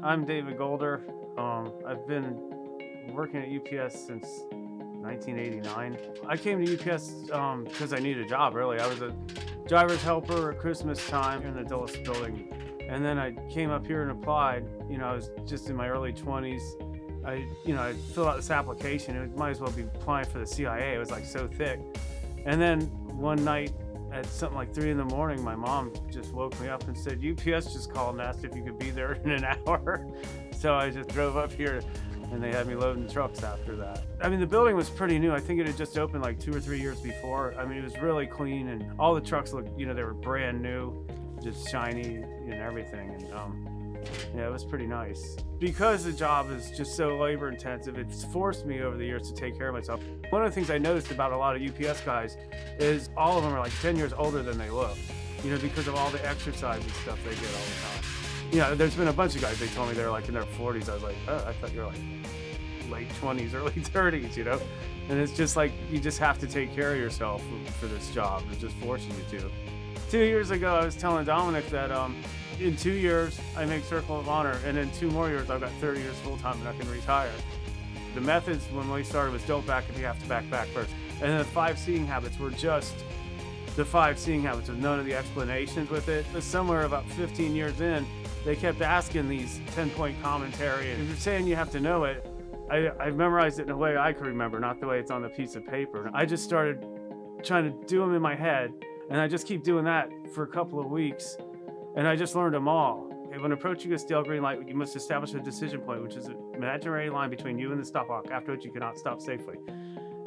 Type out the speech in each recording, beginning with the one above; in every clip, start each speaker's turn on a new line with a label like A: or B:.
A: I'm David Golder. I've been working at UPS since 1989. I came to UPS because I needed a job, really. I was a driver's helper at Christmas time in the Dulles building. And then I came up here and applied. I was just in my early 20s. I filled out this application. It might as well be applying for the CIA. It was like so thick. And then one night at something like 3 in the morning, my mom just woke me up and said, UPS just called and asked if you could be there in an hour. So I just drove up here and they had me loading trucks after that. I mean, the building was pretty new. I think it had just opened like 2 or 3 years before. I mean, it was really clean and all the trucks looked, they were brand new, just shiny and everything. And yeah, it was pretty nice. Because the job is just so labor intensive, it's forced me over the years to take care of myself. One of the things I noticed about a lot of UPS guys is all of them are like 10 years older than they look, because of all the exercise and stuff they get all the time. There's been a bunch of guys, they told me they're like in their 40s. I was like, oh, I thought you were like late 20s, early 30s, And it's just like, you just have to take care of yourself for this job. It just forces you to. 2 years ago, I was telling Dominic that in 2 years, I make Circle of Honor, and in 2 more years, I've got 30 years full-time and I can retire. The methods when we started was don't back if you have to back first. And then the 5 seeing habits were just the 5 seeing habits with none of the explanations with it. But somewhere about 15 years in, they kept asking these 10-point commentary. And if you're saying you have to know it, I've memorized it in a way I can remember, not the way it's on the piece of paper. I just started trying to do them in my head, and I just keep doing that for a couple of weeks. And I just learned them all. When approaching a steel green light, you must establish a decision point, which is an imaginary line between you and the stop block, after which you cannot stop safely.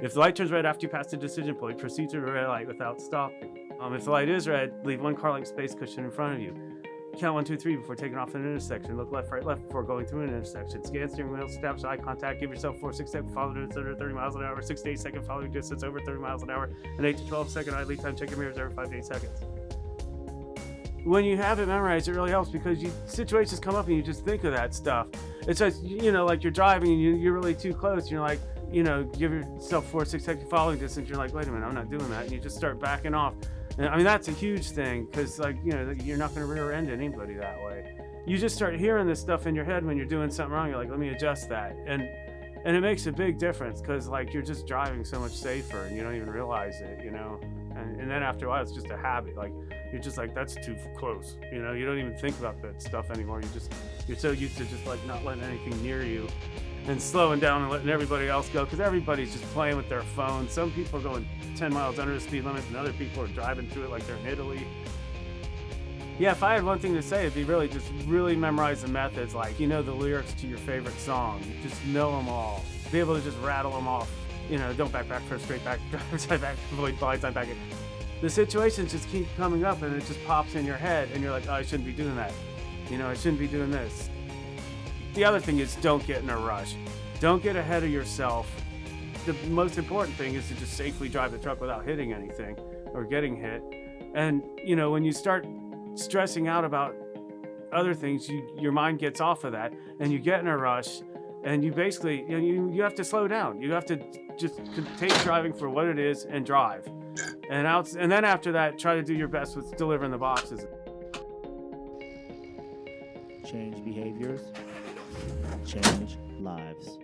A: If the light turns red after you pass the decision point, proceed to the red light without stopping. If the light is red, leave 1 car length space cushion in front of you. Count 1, 2, 3 before taking off an intersection. Look left, right, left before going through an intersection. Scan steering wheel, establish eye contact. Give yourself 4 6 seconds follow distance under 30 miles an hour. 6 to 8 second follow distance over 30 miles an hour. And 8 to 12 second idle time. Check your mirrors every 5 to 8 seconds. When you have it memorized, it really helps because situations come up and you just think of that stuff. It's just, like you're driving and you're really too close. And you're like, give yourself 4 6 second following distance. You're like, wait a minute, I'm not doing that. And you just start backing off. And I mean, that's a huge thing because you're not going to rear end anybody that way. You just start hearing this stuff in your head when you're doing something wrong. You're like, let me adjust that. And it makes a big difference because you're just driving so much safer and you don't even realize it, And then after a while, it's just a habit. You're just like, that's too close. You don't even think about that stuff anymore. You're so used to just not letting anything near you and slowing down and letting everybody else go because everybody's just playing with their phone. Some people are going 10 miles under the speed limit and other people are driving through it like they're in Italy. Yeah, if I had one thing to say, it'd be really memorize the methods. The lyrics to your favorite song. Just know them all. Be able to just rattle them off. Don't back first, straight back, driver's side back, avoid blind side back. The situations just keep coming up and it just pops in your head and you're like, oh, I shouldn't be doing that. I shouldn't be doing this. The other thing is don't get in a rush. Don't get ahead of yourself. The most important thing is to just safely drive the truck without hitting anything or getting hit. And, when you start stressing out about other things, your mind gets off of that and you get in a rush and you basically, you have to slow down. You have to just take driving for what it is and drive. And then after that, try to do your best with delivering the boxes.
B: Change behaviors, change lives.